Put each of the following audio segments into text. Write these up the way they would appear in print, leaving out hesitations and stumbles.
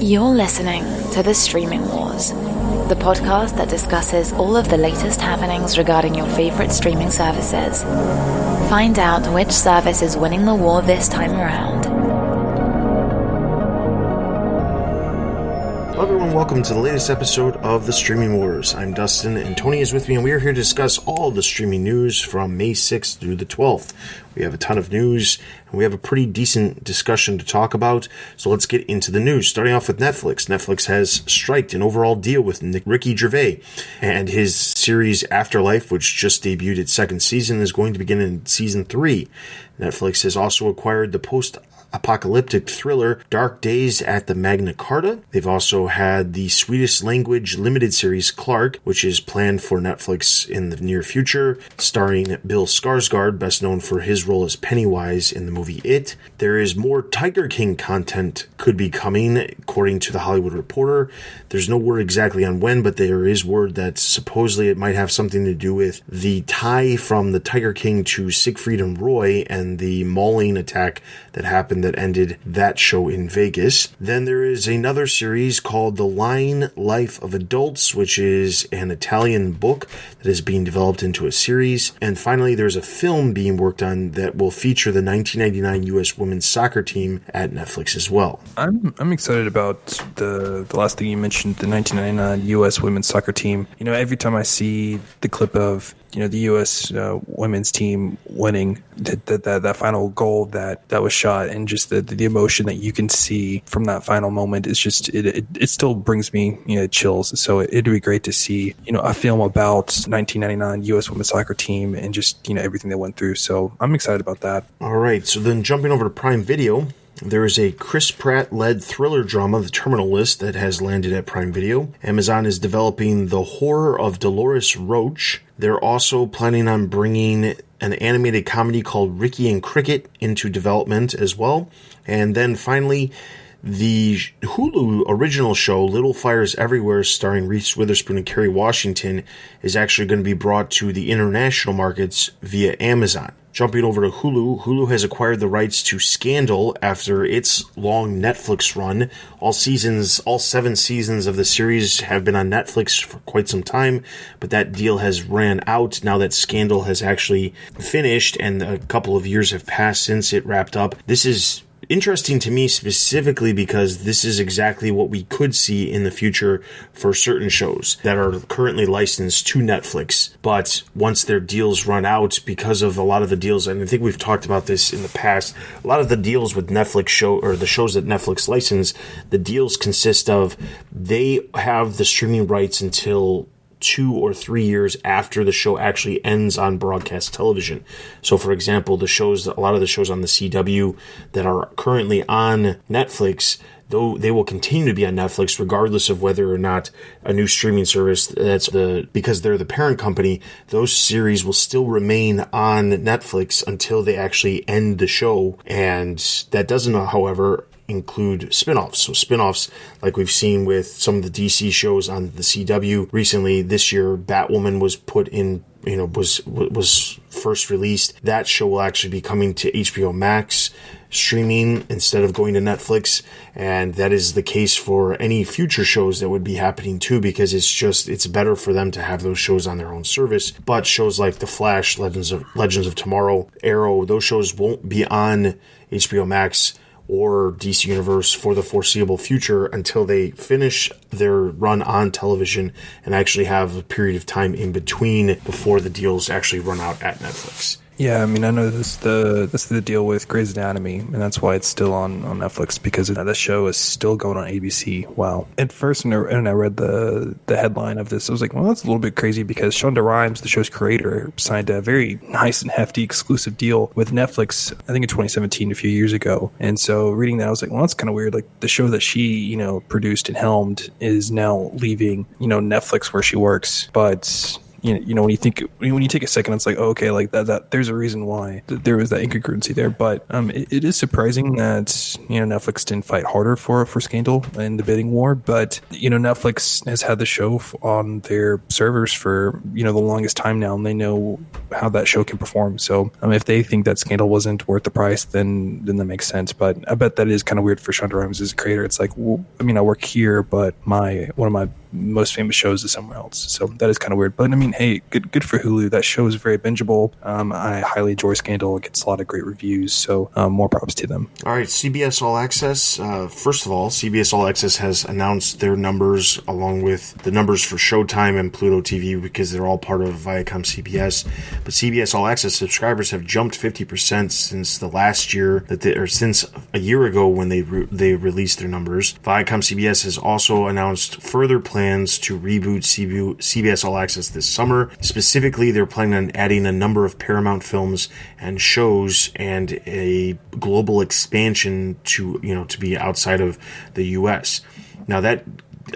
You're listening to The Streaming Wars, the podcast that discusses all of the latest happenings regarding your favorite streaming services. Find out which service is winning the war this time around. Hello everyone, welcome to the latest episode of The Streaming Wars. I'm Dustin, and Tony is with me, and we are here to discuss all the streaming news from May 6th through the 12th. We have a ton of news, and we have a pretty decent discussion to talk about, so let's get into the news. Starting off with Netflix. Netflix has striked an overall deal with Ricky Gervais, and his series Afterlife, which just debuted its second season, is going to begin in season 3. Netflix has also acquired the post-apocalyptic thriller Dark Days at the Magna Carta. They've also had the Swedish language limited series Clark, which is planned for Netflix in the near future, starring Bill Skarsgård, best known for his role as Pennywise in the movie It. There is more Tiger King content could be coming, according to The Hollywood Reporter. There's no word exactly on when, but there is word that supposedly it might have something to do with the tie from the Tiger King to Siegfried and Roy and the mauling attack that happened that ended that show in Vegas. Then there is another series called The Lying Life of Adults, which is an Italian book that is being developed into a series. And finally, there's a film being worked on that will feature the 1999 U.S. women's soccer team at Netflix as well. I'm excited about the last thing you mentioned, the 1999 U.S. women's soccer team. You know, every time I see the clip of the U.S. Women's team winning that final goal that was shot, and just the emotion that you can see from that final moment, it's just it still brings me chills. So it'd be great to see a film about 1999 U.S. Women's soccer team and just everything they went through. So I'm excited about that. All right, so then jumping over to Prime Video. There is a Chris Pratt-led thriller drama, The Terminal List, that has landed at Prime Video. Amazon is developing The Horror of Dolores Roach. They're also planning on bringing an animated comedy called Ricky and Cricket into development as well. And then finally, the Hulu original show, Little Fires Everywhere, starring Reese Witherspoon and Kerry Washington, is actually going to be brought to the international markets via Amazon. Jumping over to Hulu, Hulu has acquired the rights to Scandal after its long Netflix run. All 7 seasons of the series have been on Netflix for quite some time, but that deal has ran out now that Scandal has actually finished and a couple of years have passed since it wrapped up. This is interesting to me specifically because this is exactly what we could see in the future for certain shows that are currently licensed to Netflix. But once their deals run out, because of a lot of the deals, and I think we've talked about this in the past, a lot of the deals with Netflix the shows that Netflix license, the deals consist of they have the streaming rights until 2 or 3 years after the show actually ends on broadcast television. So, for example, a lot of the shows on the CW that are currently on Netflix, though they will continue to be on Netflix regardless of whether or not a new streaming service because they're the parent company, those series will still remain on Netflix until they actually end the show. And that doesn't, however, include spin-offs. So spin-offs, like we've seen with some of the DC shows on the CW recently. This year, Batwoman was put in, was first released. That show will actually be coming to HBO Max streaming instead of going to Netflix, and that is the case for any future shows that would be happening too, because it's better for them to have those shows on their own service. But shows like The Flash, Legends of Tomorrow, Arrow, those shows won't be on HBO Max or DC Universe for the foreseeable future until they finish their run on television and actually have a period of time in between before the deals actually run out at Netflix. Yeah, I mean, I know that's the deal with Grey's Anatomy, and that's why it's still on Netflix, because that show is still going on ABC. Wow. At first, when I read the headline of this, I was like, well, that's a little bit crazy, because Shonda Rhimes, the show's creator, signed a very nice and hefty exclusive deal with Netflix, I think in 2017, a few years ago. And so reading that, I was like, well, that's kind of weird. Like, the show that she, produced and helmed is now leaving, Netflix where she works. But when you take a second, it's like, oh, okay, like that there's a reason why there was that incongruency there. But it is surprising that Netflix didn't fight harder for Scandal in the bidding war. But Netflix has had the show on their servers for the longest time now, and they know how that show can perform. So if they think that Scandal wasn't worth the price, then that makes sense. But I bet that is kind of weird for Shonda Rhimes as a creator. It's like, well, I work here, but one of my most famous shows is somewhere else. So that is kind of weird. But hey, good for Hulu. That show is very bingeable. I highly enjoy Scandal. It gets a lot of great reviews. So more props to them. All right, CBS All Access. First of all, CBS All Access has announced their numbers along with the numbers for Showtime and Pluto TV because they're all part of Viacom CBS. But CBS All Access subscribers have jumped 50% since the last year since a year ago when they released their numbers. Viacom CBS has also announced further plans to reboot CBS All Access this summer. Specifically, they're planning on adding a number of Paramount films and shows and a global expansion to be outside of the U.S. Now that,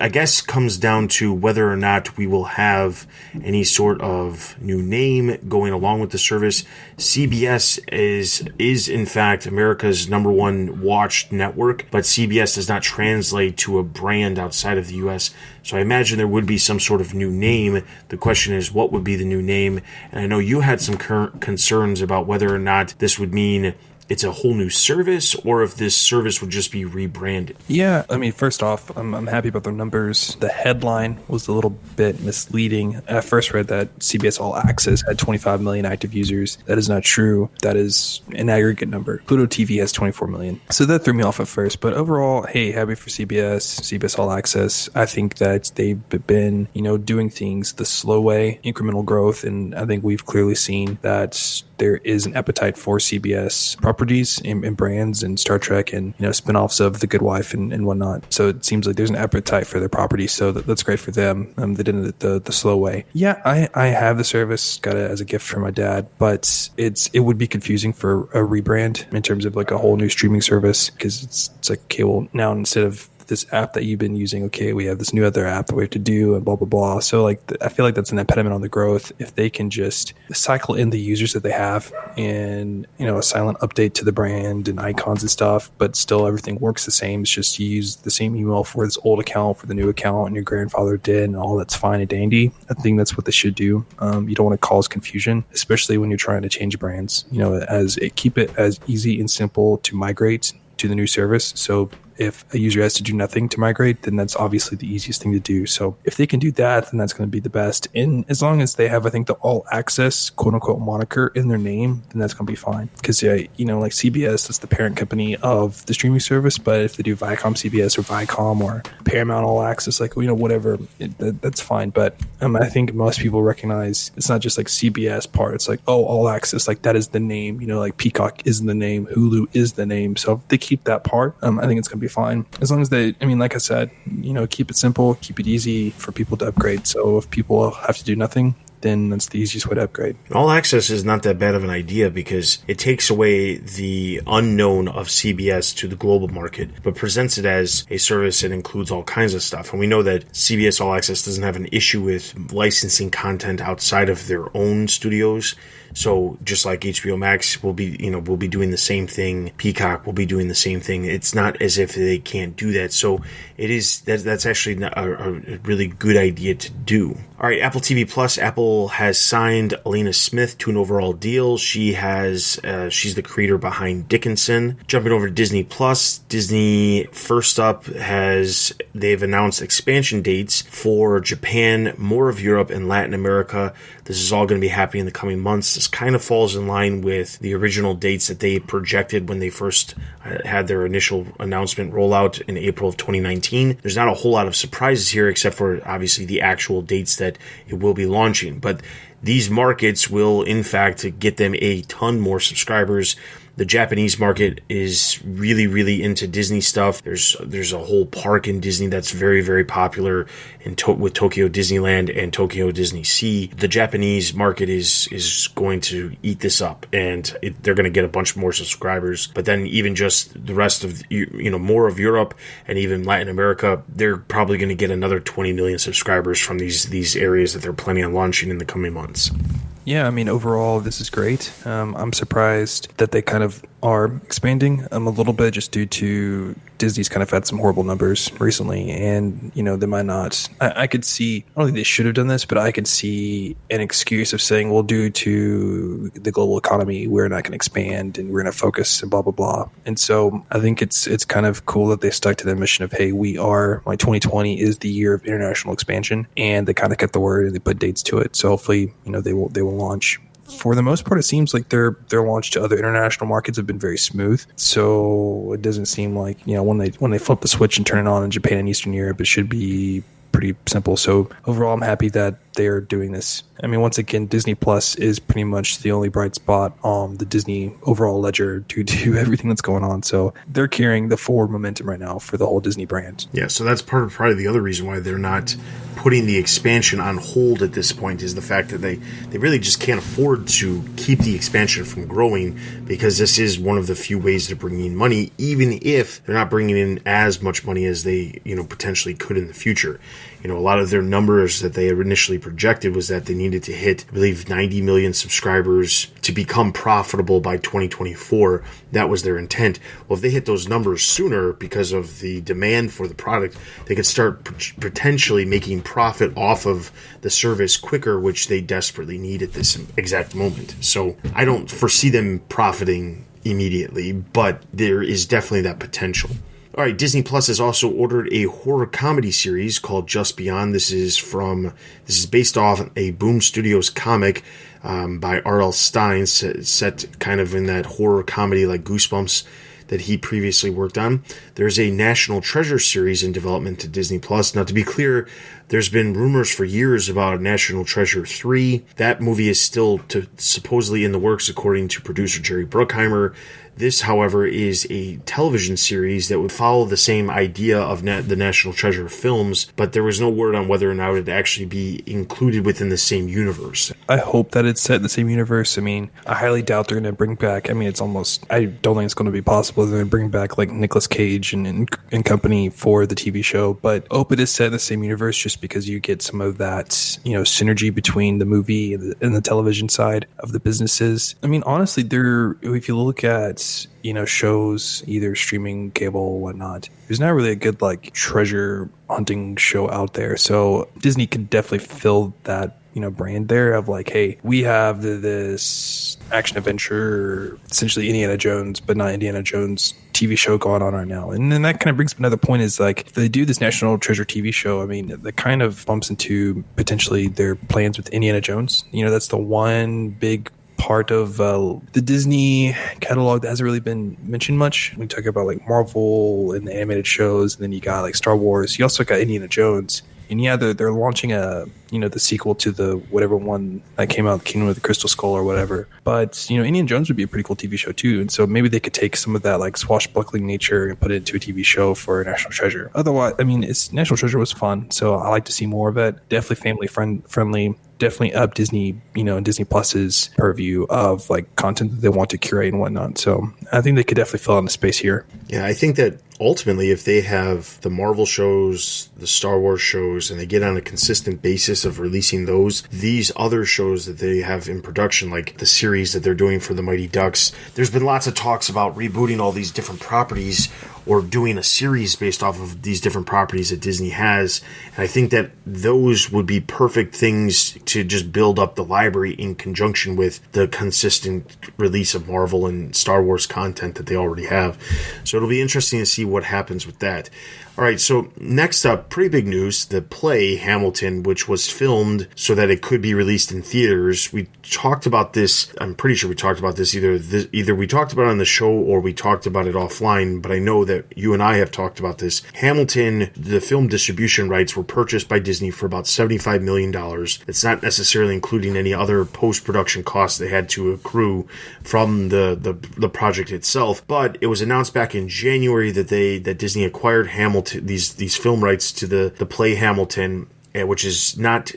I guess, comes down to whether or not we will have any sort of new name going along with the service. CBS is in fact America's number one watched network, but CBS does not translate to a brand outside of the U.S. So I imagine there would be some sort of new name. The question is, what would be the new name? And I know you had some concerns about whether or not this would mean it's a whole new service, or if this service would just be rebranded. Yeah, first off, I'm happy about their numbers. The headline was a little bit misleading. I first read that CBS All Access had 25 million active users. That is not true. That is an aggregate number. Pluto TV has 24 million. So that threw me off at first. But overall, hey, happy for CBS All Access. I think that they've been, doing things the slow way, incremental growth, and I think we've clearly seen that there is an appetite for CBS properties and brands and Star Trek and spinoffs of The Good Wife and whatnot. So it seems like there's an appetite for their properties. So that's great for them. They did it the slow way. Yeah, I have the service, got it as a gift from my dad, but it would be confusing for a rebrand in terms of like a whole new streaming service, because it's like, okay, well, now instead of this app that you've been using, okay, we have this new other app that we have to do and blah, blah, blah. So I feel like that's an impediment on the growth. If they can just cycle in the users that they have and, a silent update to the brand and icons and stuff, but still everything works the same. It's just you use the same email for this old account, for the new account, and your grandfather did, and all that's fine and dandy. I think that's what they should do. You don't want to cause confusion, especially when you're trying to change brands, keep it as easy and simple to migrate to the new service. So if a user has to do nothing to migrate, then that's obviously the easiest thing to do. So if they can do that, then that's going to be the best. And as long as they have, I think, the All Access quote unquote moniker in their name, then that's going to be fine. Because, like CBS is the parent company of the streaming service. But if they do Viacom CBS or Viacom or Paramount All Access, whatever, that's fine. But I think most people recognize it's not just like CBS part. It's like, oh, All Access, like that is the name. Like Peacock is the name, Hulu is the name. So if they keep that part, I think it's going to be fine, as long as they, like I said, keep it simple, keep it easy for people to upgrade. So if people have to do nothing, then that's the easiest way to upgrade. All Access is not that bad of an idea because it takes away the unknown of CBS to the global market, but presents it as a service that includes all kinds of stuff. And we know that CBS All Access doesn't have an issue with licensing content outside of their own studios. So just like HBO Max will be doing the same thing, Peacock will be doing the same thing. It's not as if they can't do that. So that's actually a really good idea to do. All right, Apple TV Plus. Apple has signed Alina Smith to an overall deal. She's the creator behind Dickinson. Jumping over to Disney Plus. Disney, first up, they've announced expansion dates for Japan, more of Europe, and Latin America. This is all going to be happening in the coming months. This kind of falls in line with the original dates that they projected when they first had their initial announcement rollout in April of 2019. There's not a whole lot of surprises here except for obviously the actual dates that it will be launching. But these markets will, in fact, get them a ton more subscribers. The Japanese market is really, really into Disney stuff. There's a whole park in Disney that's very, very popular with Tokyo Disneyland and Tokyo Disney Sea. The Japanese market is going to eat this up, and they're going to get a bunch more subscribers. But then even just the rest of, more of Europe and even Latin America, they're probably going to get another 20 million subscribers from these areas that they're planning on launching in the coming months. Yeah, I mean, overall, this is great. I'm surprised that they kind of are expanding a little bit just due to Disney's kind of had some horrible numbers recently. And, they might not. I could see, I don't think they should have done this, but I could see an excuse of saying, well, due to the global economy, we're not going to expand and we're going to focus and blah, blah, blah. And so I think it's kind of cool that they stuck to their mission of, hey, 2020 is the year of international expansion. And they kind of kept the word and they put dates to it. So hopefully, they will launch. For the most part, it seems like their launch to other international markets have been very smooth. So it doesn't seem like, when they flip the switch and turn it on in Japan and Eastern Europe, it should be pretty simple. So overall, I'm happy that they're doing this. I mean, once again, Disney Plus is pretty much the only bright spot on the Disney overall ledger due to everything that's going on. So they're carrying the forward momentum right now for the whole Disney brand. Yeah, so that's probably the other reason why they're not putting the expansion on hold at this point, is the fact that they really just can't afford to keep the expansion from growing, because this is one of the few ways they're bringing in money, even if they're not bringing in as much money as they potentially could in the future. A lot of their numbers that they had initially projected was that they needed to hit, I believe, 90 million subscribers to become profitable by 2024. That was their intent. Well, if they hit those numbers sooner because of the demand for the product, they could start potentially making profit off of the service quicker, which they desperately need at this exact moment. So I don't foresee them profiting immediately, but there is definitely that potential. All right, Disney Plus has also ordered a horror comedy series called Just Beyond. This is based off a Boom Studios comic by R.L. Stine, set kind of in that horror comedy like Goosebumps that he previously worked on. There's a National Treasure series in development to Disney Plus. Now, to be clear, there's been rumors for years about National Treasure 3. That movie is still supposedly in the works, according to producer Jerry Bruckheimer. This, however, is a television series that would follow the same idea of the National Treasure films, but there was no word on whether or not it would actually be included within the same universe. I hope that it's set in the same universe. I mean, I highly doubt they're going to bring back, I don't think it's going to be possible they're going to bring back like Nicolas Cage and company for the TV show, but I hope it is set in the same universe just because you get some of that, synergy between the movie and the television side of the businesses. I mean, honestly, if you look at shows, either streaming, cable, whatnot, there's not really a good like treasure hunting show out there. So Disney could definitely fill that brand there of like, hey, we have this action adventure, essentially Indiana Jones, but not Indiana Jones TV show going on right now. And then that kind of brings up another point is like, if they do this National Treasure TV show, I mean, that kind of bumps into potentially their plans with Indiana Jones. That's the one big part of the Disney catalog that hasn't really been mentioned much. We talk about like Marvel and the animated shows, and then you got like Star Wars. You also got Indiana Jones. And yeah, they're launching the sequel to the whatever one that came out, Kingdom of the Crystal Skull or whatever. But, Indiana Jones would be a pretty cool TV show too. And so maybe they could take some of that like swashbuckling nature and put it into a TV show for National Treasure. Otherwise, I mean, National Treasure was fun. So I like to see more of it. Definitely family friendly. Definitely up Disney, Disney Plus's purview of like content that they want to curate and whatnot. So I think they could definitely fill in the space here. Yeah, I think that ultimately, if they have the Marvel shows, the Star Wars shows, and they get on a consistent basis of releasing those, these other shows that they have in production, like the series that they're doing for the Mighty Ducks, there's been lots of talks about rebooting all these different properties or doing a series based off of these different properties that Disney has. And I think that those would be perfect things to just build up the library in conjunction with the consistent release of Marvel and Star Wars content that they already have. So it'll be interesting to see what happens with that. All right, so next up, pretty big news, the play Hamilton, which was filmed so that it could be released in theaters. We talked about this, I'm pretty sure we talked about this, either we talked about it on the show or we talked about it offline, but I know that that you and I have talked about this. Hamilton, the film distribution rights were purchased by Disney for about $75 million. It's not necessarily including any other post-production costs they had to accrue from the project itself. But it was announced back in January that Disney acquired Hamilton, these film rights to the play Hamilton, which is not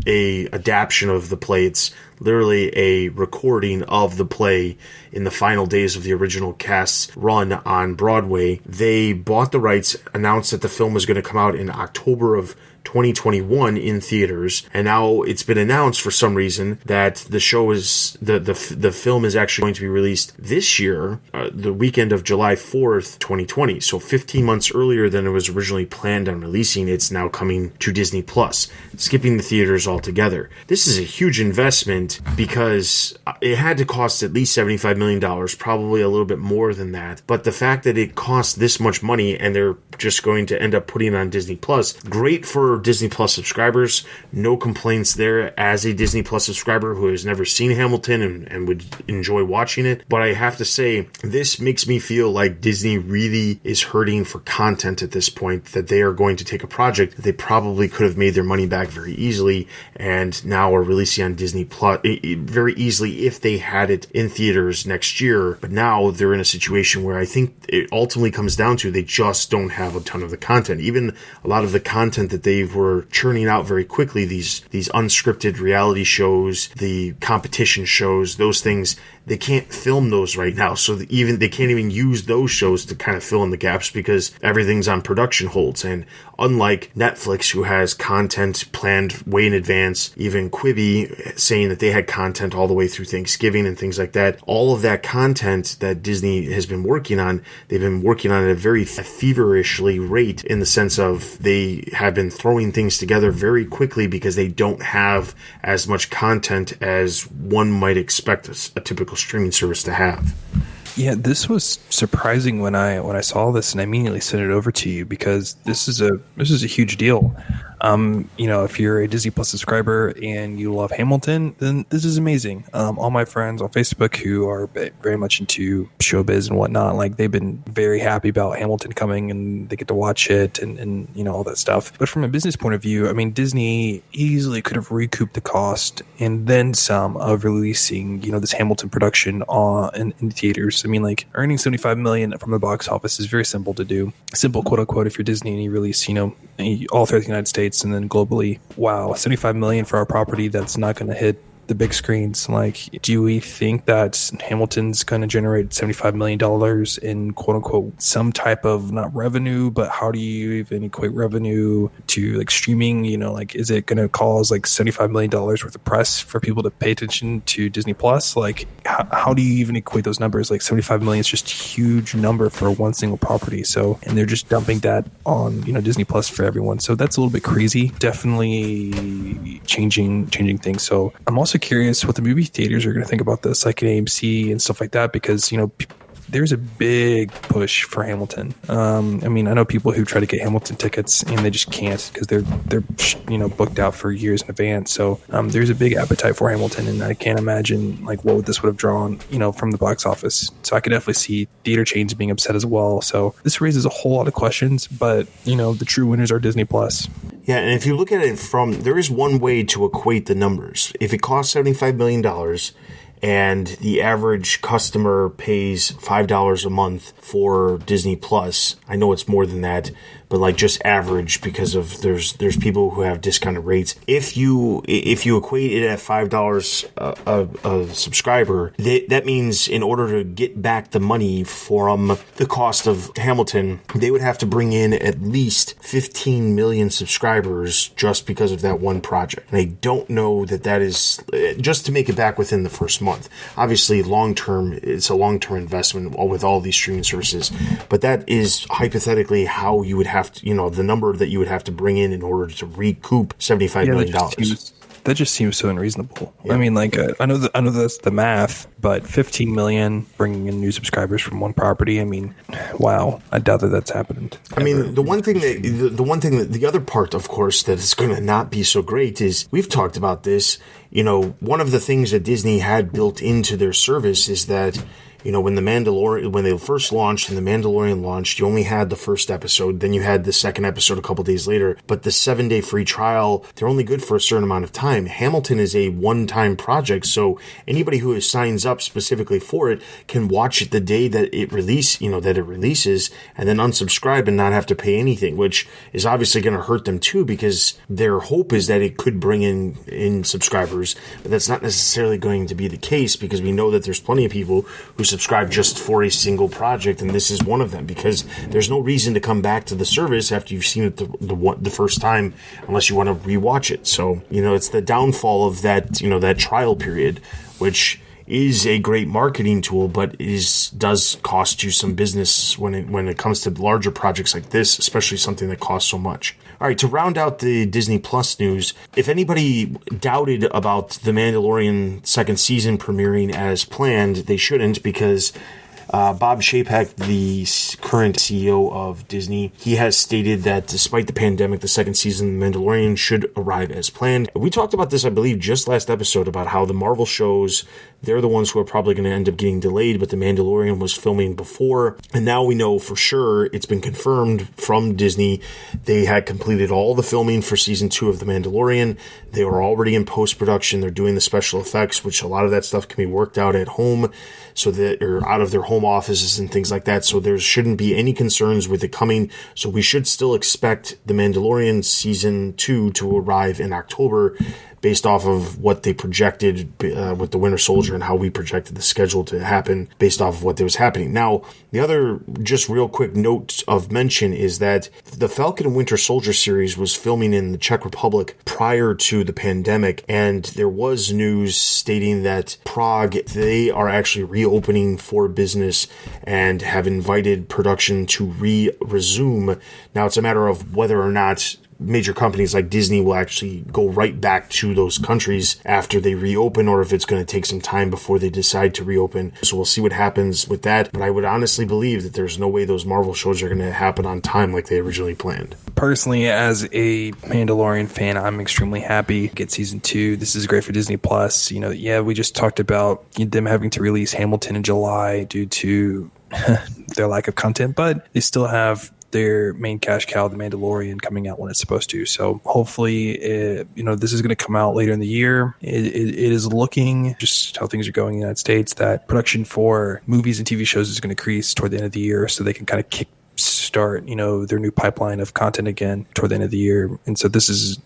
a adaptation of the play. It's literally a recording of the play in the final days of the original cast's run on Broadway. They bought the rights, announced that the film was going to come out in October of 2021 in theaters, and now it's been announced for some reason that the show is the film is actually going to be released this year, the weekend of July 4th, 2020. So 15 months earlier than it was originally planned on releasing. It's now coming to Disney Plus, skipping the theaters altogether. This is a huge investment because it had to cost at least $75 million, probably a little bit more than that. But the fact that it costs this much money and they're just going to end up putting it on Disney Plus, great for Disney Plus subscribers. No complaints there as a Disney Plus subscriber who has never seen Hamilton and would enjoy watching it. But I have to say, this makes me feel like Disney really is hurting for content at this point, that they are going to take a project that they probably could have made their money back very easily and now are releasing on Disney Plus very easily if they had it in theaters next year. But now they're in a situation where I think it ultimately comes down to they just don't have a ton of the content. Even a lot of the content that they were churning out very quickly, these unscripted reality shows, the competition shows, those things, they can't film those right now. So they can't even use those shows to kind of fill in the gaps because everything's on production holds. And unlike Netflix, who has content planned way in advance, even Quibi saying that they had content all the way through Thanksgiving and things like that, all of that content that Disney has been working on, they've been working on at a very feverishly rate, in the sense of they have been throwing things together very quickly because they don't have as much content as one might expect a typical streaming service to have. Yeah, this was surprising when I saw this, and I immediately sent it over to you because this is a huge deal. If you're a Disney Plus subscriber and you love Hamilton, then this is amazing. All my friends on Facebook who are very much into showbiz and whatnot, like, they've been very happy about Hamilton coming and they get to watch it and all that stuff. But from a business point of view, I mean, Disney easily could have recouped the cost and then some of releasing, this Hamilton production in theaters. I mean, like, earning $75 million from the box office is very simple to do. Simple, quote unquote, if you're Disney and you release, all throughout the United States and then globally. Wow, $75 million for our property that's not going to hit the big screens. Like, do we think that Hamilton's going to generate $75 million in quote unquote some type of, not revenue, but how do you even equate revenue to like streaming? Is it going to cause like $75 million worth of press for people to pay attention to Disney Plus? Like, how do you even equate those numbers? Like, $75 million is just a huge number for one single property. So, and they're just dumping that on, Disney Plus for everyone. So that's a little bit crazy. Definitely changing things. So I'm also curious what the movie theaters are going to think about this, like an AMC and stuff like that, because there's a big push for Hamilton. I know people who try to get Hamilton tickets and they just can't because they're booked out for years in advance. So there's a big appetite for Hamilton, and I can't imagine like what this would have drawn from the box office. So I could definitely see theater chains being upset as well. So this raises a whole lot of questions, but the true winners are Disney Plus. Yeah, and if you look at it there is one way to equate the numbers. If it costs $75 million and the average customer pays $5 a month for Disney Plus, I know it's more than that, but like just average, because of there's people who have discounted rates. If you equate it at $5 a subscriber, that means in order to get back the money from the cost of Hamilton, they would have to bring in at least 15 million subscribers just because of that one project. And I don't know that is just to make it back within the first month. Obviously, it's a long-term investment with all these streaming services, but that is hypothetically how you would have to, the number that you would have to bring in order to recoup $75 million. That just seems so unreasonable. Yeah. I mean, like, I know that's the math, but 15 million bringing in new subscribers from one property. I mean, wow, I doubt that's happened. I mean, the other part, of course, that is going to not be so great is, we've talked about this. One of the things that Disney had built into their service is that when when they first launched and The Mandalorian launched, you only had the first episode, then you had the second episode a couple days later. But the 7-day free trial, they're only good for a certain amount of time. Hamilton is a one-time project, so anybody who signs up specifically for it can watch it the day that it releases, and then unsubscribe and not have to pay anything, which is obviously going to hurt them too, because their hope is that it could bring in subscribers, but that's not necessarily going to be the case, because we know that there's plenty of people who subscribe just for a single project, and this is one of them, because there's no reason to come back to the service after you've seen it the first time, unless you want to rewatch it. So, it's the downfall of that, that trial period, which is a great marketing tool, but does cost you some business when it comes to larger projects like this, especially something that costs so much. All right, to round out the Disney Plus news, if anybody doubted about The Mandalorian second season premiering as planned, they shouldn't, because Bob Chapek, the current CEO of Disney, he has stated that despite the pandemic, the second season of The Mandalorian should arrive as planned. We talked about this, I believe, just last episode, about how the Marvel shows, they're the ones who are probably going to end up getting delayed, but The Mandalorian was filming before, and now we know for sure, it's been confirmed from Disney, they had completed all the filming for season 2 of The Mandalorian. They were already in post-production. They're doing the special effects, which a lot of that stuff can be worked out at home, or out of their home offices and things like that. So there shouldn't be any concerns with it coming. So we should still expect The Mandalorian season 2 to arrive in October, based off of what they projected with the Winter Soldier, and how we projected the schedule to happen based off of what was happening. Now, the other just real quick note of mention is that the Falcon and Winter Soldier series was filming in the Czech Republic prior to the pandemic, and there was news stating that Prague, they are actually reopening for business and have invited production to resume. Now, it's a matter of whether or not major companies like Disney will actually go right back to those countries after they reopen, or if it's going to take some time before they decide to reopen. So we'll see what happens with that. But I would honestly believe that there's no way those Marvel shows are going to happen on time like they originally planned. Personally, as a Mandalorian fan, I'm extremely happy to get season 2. This is great for Disney Plus. We just talked about them having to release Hamilton in July due to their lack of content, but they still have their main cash cow, The Mandalorian, coming out when it's supposed to. So hopefully, this is going to come out later in the year. It is looking, just how things are going in the United States, that production for movies and TV shows is going to increase toward the end of the year, so they can kind of kickstart, their new pipeline of content again toward the end of the year. And so this is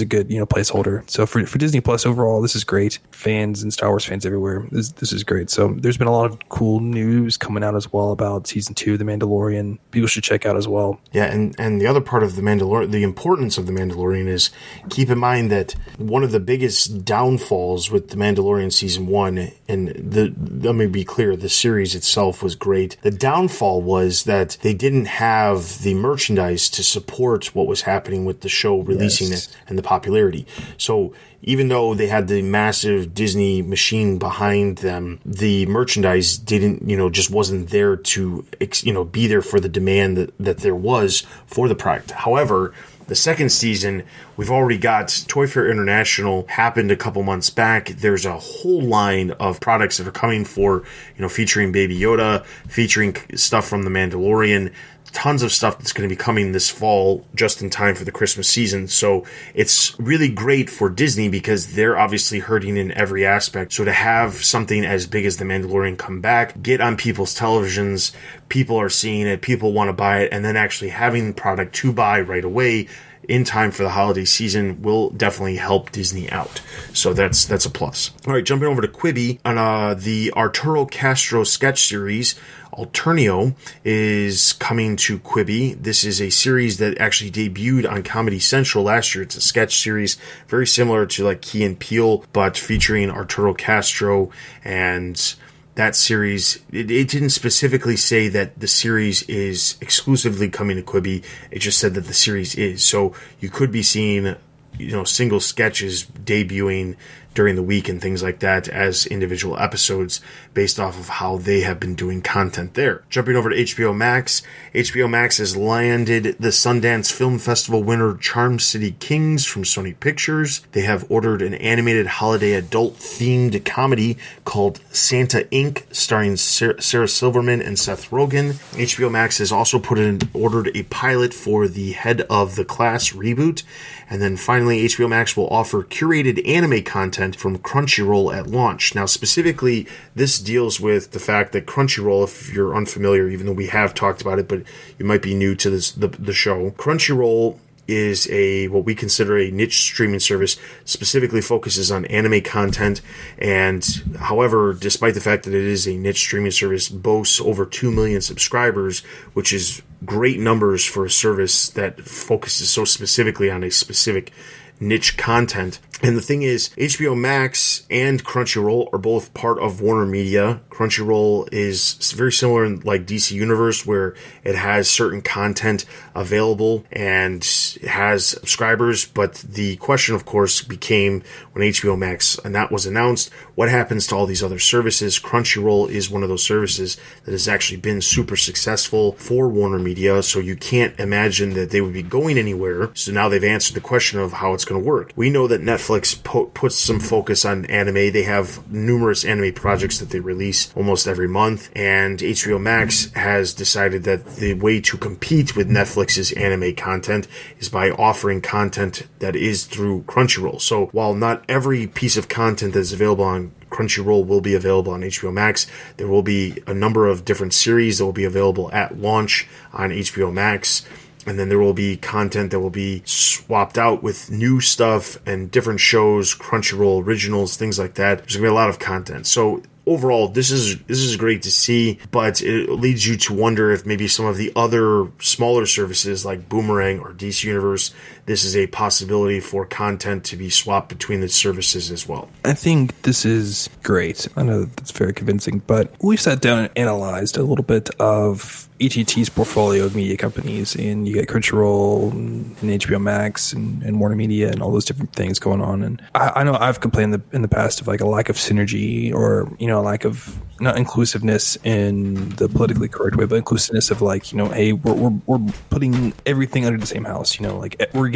a good, placeholder. So for Disney Plus overall, this is great. Fans and Star Wars fans everywhere, this is great. So there's been a lot of cool news coming out as well about season 2 of The Mandalorian. People should check out as well. Yeah, and the other part of The Mandalorian, the importance of The Mandalorian is, keep in mind that one of the biggest downfalls with The Mandalorian season 1, and let me be clear, the series itself was great. The downfall was that they didn't have the merchandise to support what was happening with the show releasing it and the popularity. So even though they had the massive Disney machine behind them, the merchandise didn't, just wasn't there to, be there for the demand that there was for the product. However, the second season, we've already got Toy Fair International happened a couple months back. There's a whole line of products that are coming for, featuring Baby Yoda, featuring stuff from The Mandalorian, tons of stuff that's going to be coming this fall just in time for the Christmas season. So it's really great for Disney because they're obviously hurting in every aspect. So to have something as big as The Mandalorian come back, get on people's televisions, people are seeing it, people want to buy it, and then actually having the product to buy right away in time for the holiday season will definitely help Disney out. So that's a plus. All right, jumping over to Quibi on the Arturo Castro sketch series. Alternio is coming to Quibi. This is a series that actually debuted on Comedy Central last year. It's a sketch series very similar to like Key and Peele, but featuring Arturo Castro. And that series, it didn't specifically say that the series is exclusively coming to Quibi. It just said that the series is. So you could be seeing, single sketches debuting during the week and things like that as individual episodes based off of how they have been doing content there. Jumping over to HBO Max, HBO Max has landed the Sundance Film Festival winner Charm City Kings from Sony Pictures. They have ordered an animated holiday adult-themed comedy called Santa Inc., starring Sarah Silverman and Seth Rogen. HBO Max has also ordered a pilot for the Head of the Class reboot. And then finally, HBO Max will offer curated anime content from Crunchyroll at launch. Now, specifically, this deals with the fact that Crunchyroll, if you're unfamiliar, even though we have talked about it, but you might be new to the show, Crunchyroll is what we consider a niche streaming service, specifically focuses on anime content, and however, despite the fact that it is a niche streaming service, boasts over 2 million subscribers, which is great numbers for a service that focuses so specifically on a specific niche content. And the thing is, HBO Max and Crunchyroll are both part of WarnerMedia. Crunchyroll is very similar in like DC Universe, where it has certain content available and it has subscribers. But the question, of course, became when HBO Max and that was announced, what happens to all these other services? Crunchyroll is one of those services that has actually been super successful for WarnerMedia, so you can't imagine that they would be going anywhere. So now they've answered the question of how it's going to work. We know that Netflix puts some focus on anime. They have numerous anime projects that they release almost every month, and HBO Max has decided that the way to compete with Netflix's anime content is by offering content that is through Crunchyroll. So while not every piece of content that is available on Crunchyroll will be available on HBO Max, there will be a number of different series that will be available at launch on HBO Max. And then there will be content that will be swapped out with new stuff and different shows, Crunchyroll originals, things like that. There's going to be a lot of content. So overall, this is great to see, but it leads you to wonder if maybe some of the other smaller services like Boomerang or DC Universe, this is a possibility for content to be swapped between the services as well. I think this is great. I know that's very convincing, but we sat down and analyzed a little bit of AT&T's portfolio of media companies, and you get Crunchyroll and HBO Max and WarnerMedia and all those different things going on. And I know I've complained in the past of like a lack of synergy, or a lack of not inclusiveness in the politically correct way, but inclusiveness of like, hey, we're putting everything under the same house. Like we're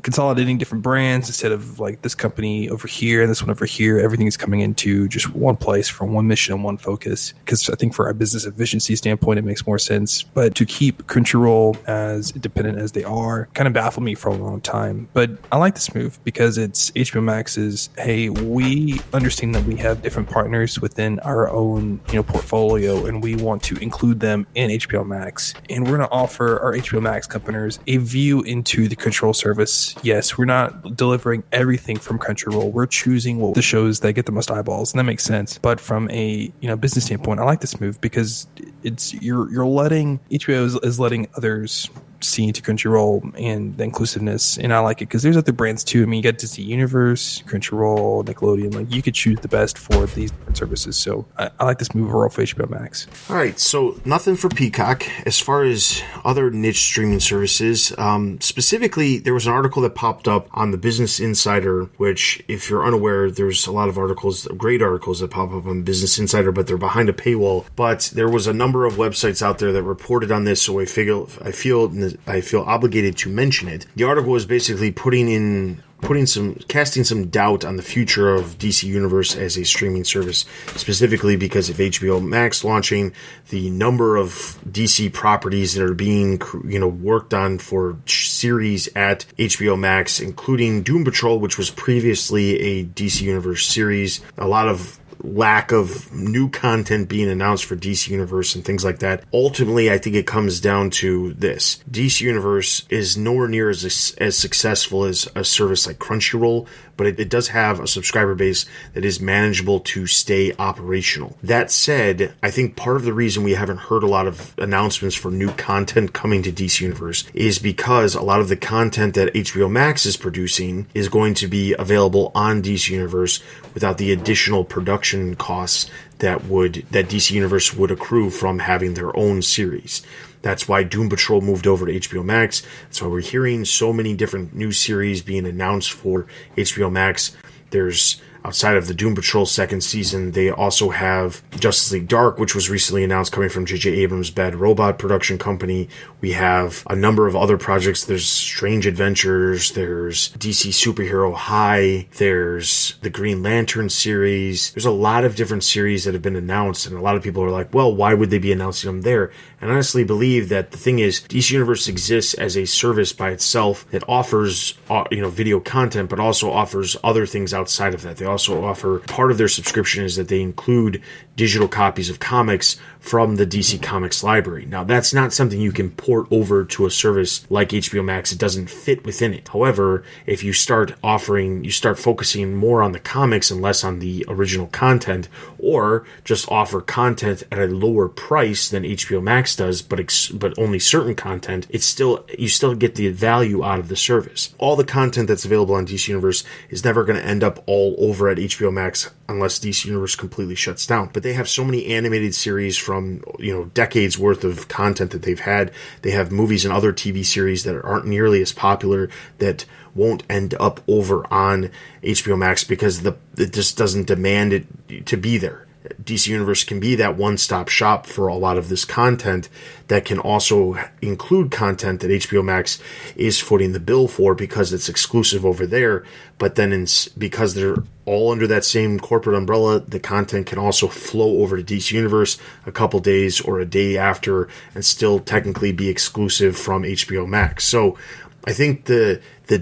consolidating different brands instead of like this company over here and this one over here. Everything is coming into just one place from one mission and one focus. Because I think for a business efficiency standpoint, it makes more sense. But to keep Crunchyroll as independent as they are kind of baffled me for a long time. But I like this move because it's HBO Max's, hey, we understand that we have different partners within our own portfolio, and we want to include them in HBO Max. And we're going to offer our HBO Max customers a view into the Crunchyroll service. Yes, we're not delivering everything from Crunchyroll. We're choosing the shows that get the most eyeballs, and that makes sense. But from a business standpoint, I like this move because it's you're letting HBO is letting others see into Crunchyroll and the inclusiveness, and I like it because there's other brands too. I mean, you got Disney Universe, Crunchyroll, Nickelodeon. Like you could choose the best for these different services. So I like this move overall for HBO Max. All right, so nothing for Peacock as far as other niche streaming services. Specifically, there was an article that popped up on the Business Insider, which, if you're unaware, there's a lot of articles, great articles that pop up on Business Insider, but they're behind a paywall. But there was a number of websites out there that reported on this, so I feel obligated to mention it. The article was basically casting some doubt on the future of DC Universe as a streaming service, specifically because of HBO Max launching, the number of DC properties that are being worked on for series at HBO Max, including Doom Patrol, which was previously a DC Universe series, a lot of lack of new content being announced for DC Universe and things like that. Ultimately, I think it comes down to this. DC Universe is nowhere near as successful as a service like Crunchyroll, but it does have a subscriber base that is manageable to stay operational. That said, I think part of the reason we haven't heard a lot of announcements for new content coming to DC Universe is because a lot of the content that HBO Max is producing is going to be available on DC Universe without the additional production costs that DC Universe would accrue from having their own series. That's why Doom Patrol moved over to HBO Max. That's why we're hearing so many different new series being announced for HBO Max. There's outside of the Doom Patrol second season, they also have Justice League Dark, which was recently announced coming from J.J. Abrams' Bad Robot production company. We have a number of other projects. There's Strange Adventures, there's DC Superhero High, there's the Green Lantern series. There's a lot of different series that have been announced, and a lot of people are like, well, why would they be announcing them there? And I honestly believe that the thing is, DC Universe exists as a service by itself that offers, video content, but also offers other things outside of that. They also offer, part of their subscription is that they include digital copies of comics from the DC Comics library. Now, that's not something you can port over to a service like HBO Max. It doesn't fit within it. However, if you start focusing more on the comics and less on the original content, or just offer content at a lower price than HBO Max does, but only certain content, you still get the value out of the service. All the content that's available on DC Universe is never going to end up all over at HBO Max unless DC Universe completely shuts down. But they have so many animated series from, decades worth of content that they've had. They have movies and other TV series that aren't nearly as popular that won't end up over on HBO Max because it just doesn't demand it to be there. DC Universe can be that one-stop shop for a lot of this content that can also include content that HBO Max is footing the bill for because it's exclusive over there. But then because they're all under that same corporate umbrella, the content can also flow over to DC Universe a couple days or a day after and still technically be exclusive from HBO Max. So I think the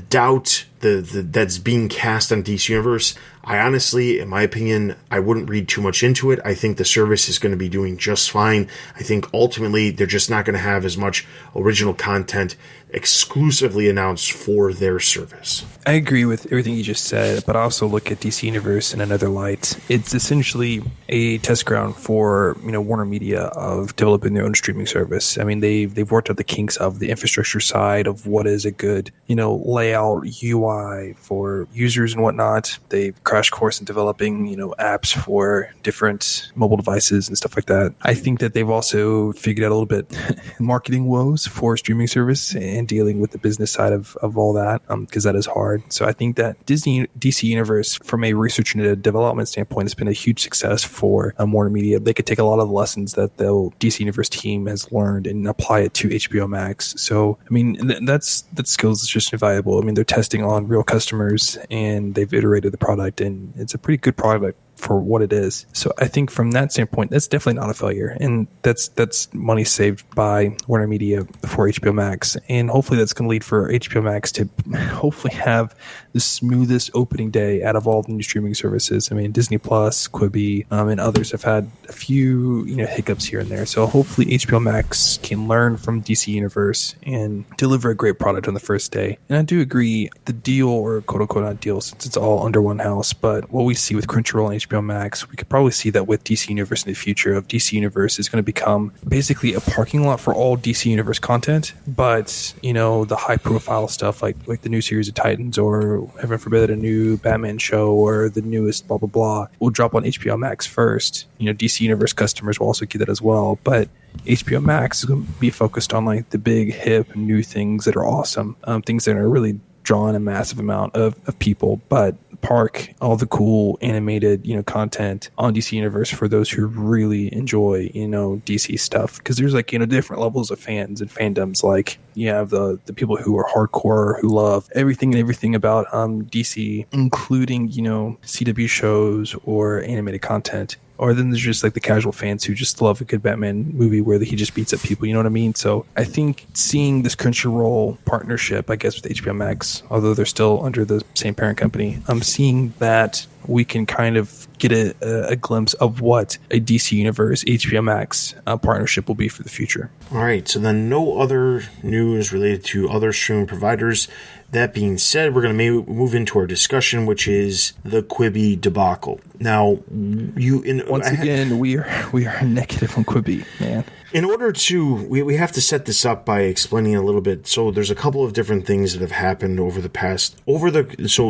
doubt that's being cast on DC Universe, I honestly, in my opinion, I wouldn't read too much into it. I think the service is going to be doing just fine. I think ultimately they're just not going to have as much original content exclusively announced for their service. I agree with everything you just said, but I also look at DC Universe in another light. It's essentially a test ground for WarnerMedia of developing their own streaming service. I mean, they've worked out the kinks of the infrastructure side of what is a good layout UI for users and whatnot. They've crash course in developing apps for different mobile devices and stuff like that. I think that they've also figured out a little bit marketing woes for streaming service and dealing with the business side of all that, because that is hard. So I think that DC Universe, from a research and a development standpoint, has been a huge success for WarnerMedia. They could take a lot of the lessons that the DC Universe team has learned and apply it to HBO Max. So, I mean, that skills is just invaluable. I mean, they're testing on real customers and they've iterated the product, and it's a pretty good product for what it is. So I think from that standpoint, that's definitely not a failure. And that's money saved by WarnerMedia for HBO Max. And hopefully that's going to lead for HBO Max to hopefully have the smoothest opening day out of all the new streaming services. I mean, Disney Plus, Quibi, and others have had a few, hiccups here and there. So hopefully HBO Max can learn from DC Universe and deliver a great product on the first day. And I do agree, the deal, or quote unquote not deal, since it's all under one house, but what we see with Crunchyroll and HBO Max, we could probably see that with DC Universe in the future. Of DC Universe is going to become basically a parking lot for all DC Universe content, but the high profile stuff like the new series of Titans, or heaven forbid a new Batman show, or the newest blah blah blah, will drop on HBO Max first. DC Universe customers will also get that as well, but HBO Max is going to be focused on like the big hip new things that are awesome, things that are really drawing a massive amount of people, but park all the cool animated content on DC Universe for those who really enjoy DC stuff, because there's different levels of fans and fandoms. Like you have the people who are hardcore, who love everything about DC, including CW shows or animated content. Or then there's just like the casual fans who just love a good Batman movie where he just beats up people, you know what I mean? So I think seeing this Crunchyroll partnership, I guess, with HBO Max, although they're still under the same parent company, I'm seeing that we can kind of get a glimpse of what a DC Universe HBO Max partnership will be for the future. All right, so then no other news related to other streaming providers. That being said, we're going to move into our discussion, which is the Quibi debacle. Now, once again, we are negative on Quibi, man. In order to, we have to set this up by explaining a little bit. So there's a couple of different things that have happened so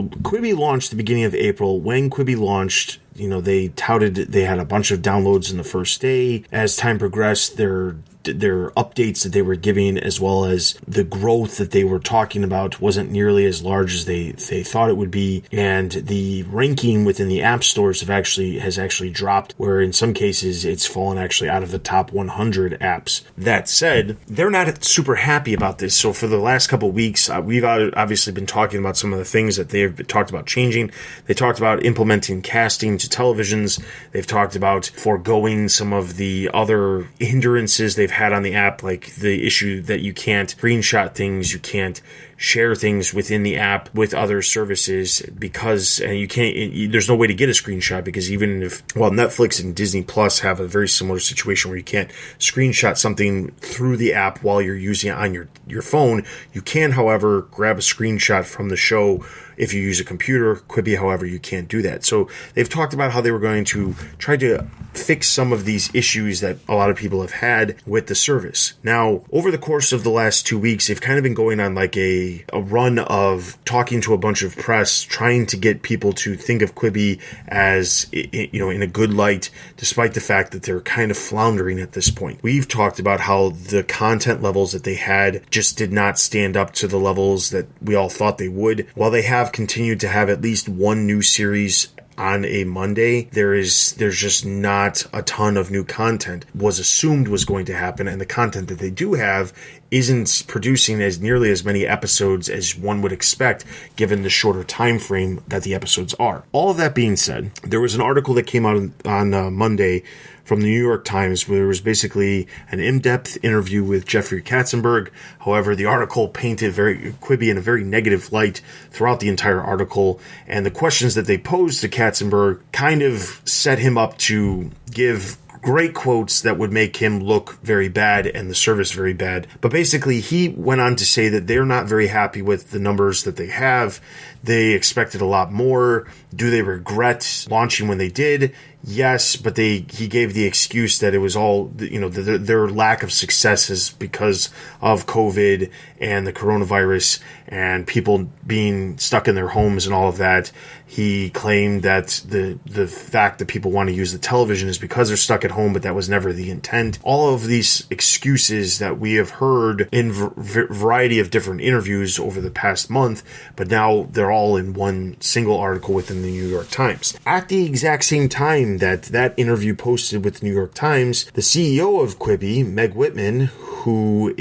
Quibi launched the beginning of April. When Quibi launched, they touted they had a bunch of downloads in the first day. As time progressed, their updates that they were giving, as well as the growth that they were talking about, wasn't nearly as large as they thought it would be. And the ranking within the app stores has actually dropped, where in some cases it's fallen actually out of the top 100 apps. That said, they're not super happy about this. So for the last couple of weeks, we've obviously been talking about some of the things that they've talked about changing. They talked about implementing casting to televisions. They've talked about foregoing some of the other hindrances they've had on the app, like the issue that you can't screenshot things, you can't share things within the app with other services, because you can't, there's no way to get a screenshot, because even if, well, Netflix and Disney Plus have a very similar situation where you can't screenshot something through the app while you're using it on your phone. You can, however, grab a screenshot from the show if you use a computer. Quibi, however, you can't do that. So they've talked about how they were going to try to fix some of these issues that a lot of people have had with the service. Now, over the course of the last 2 weeks, they've kind of been going on like a run of talking to a bunch of press, trying to get people to think of Quibi as, in a good light, despite the fact that they're kind of floundering at this point. We've talked about how the content levels that they had just did not stand up to the levels that we all thought they would. While they have continued to have at least one new series on a Monday, there's just not a ton of new content was assumed was going to happen, and the content that they do have isn't producing as nearly as many episodes as one would expect given the shorter time frame that the episodes are. All of that being said, there was an article that came out on Monday from the New York Times, where there was basically an in-depth interview with Jeffrey Katzenberg. However, the article painted Quibi in a very negative light throughout the entire article, and the questions that they posed to Katzenberg kind of set him up to give great quotes that would make him look very bad and the service very bad. But basically, he went on to say that they're not very happy with the numbers that they have. They expected a lot more. Do they regret launching when they did? Yes, but he gave the excuse that it was all, their lack of success is because of COVID and the coronavirus and people being stuck in their homes and all of that. He claimed that the fact that people want to use the television is because they're stuck at home, but that was never the intent. All of these excuses that we have heard in variety of different interviews over the past month, but now they're all in one single article within the New York Times. At the exact same time that interview posted with the New York Times, the CEO of Quibi, Meg Whitman, who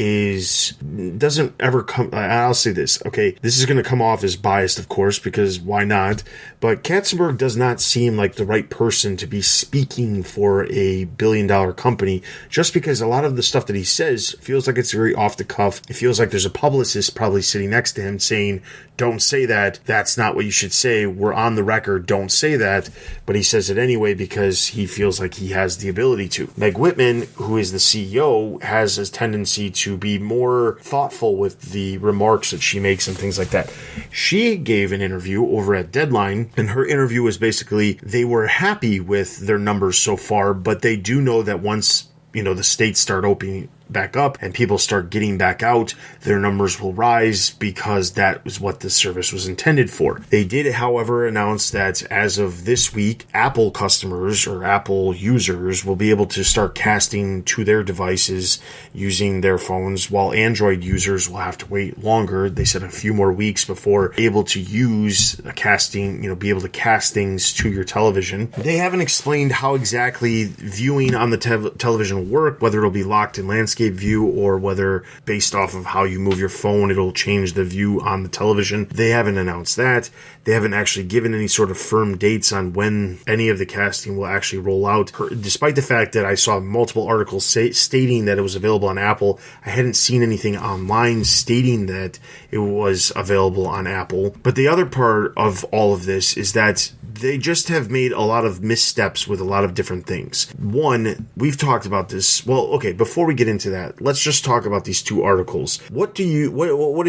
doesn't ever come, I'll say this, okay, this is going to come off as biased, of course, because why not? But Katzenberg does not seem like the right person to be speaking for a billion-dollar company, just because a lot of the stuff that he says feels like it's very off the cuff. It feels like there's a publicist probably sitting next to him saying, don't say that, that's not what you should say, we're on the record, don't say that, but he says it anyway because he feels like he has the ability to. Meg Whitman, who is the CEO, has a tendency to be more thoughtful with the remarks that she makes and things like that. She gave an interview over at Deadline, and her interview was basically, they were happy with their numbers so far, but they do know that once, the states start opening back up and people start getting back out, their numbers will rise because that was what the service was intended for. They did, however, announce that as of this week, Apple customers or Apple users will be able to start casting to their devices using their phones, while Android users will have to wait longer. They said a few more weeks before able to use casting, be able to cast things to your television. They haven't explained how exactly viewing on the television will work, whether it'll be locked in landscape view or whether based off of how you move your phone it'll change the view on the television. They haven't announced that. They haven't actually given any sort of firm dates on when any of the casting will actually roll out. Despite the fact that I saw multiple articles stating that it was available on Apple, I hadn't seen anything online stating that it was available on Apple. But the other part of all of this is that they just have made a lot of missteps with a lot of different things. One, we've talked about this. Well, okay, before we get into that, let's just talk about these two articles. What is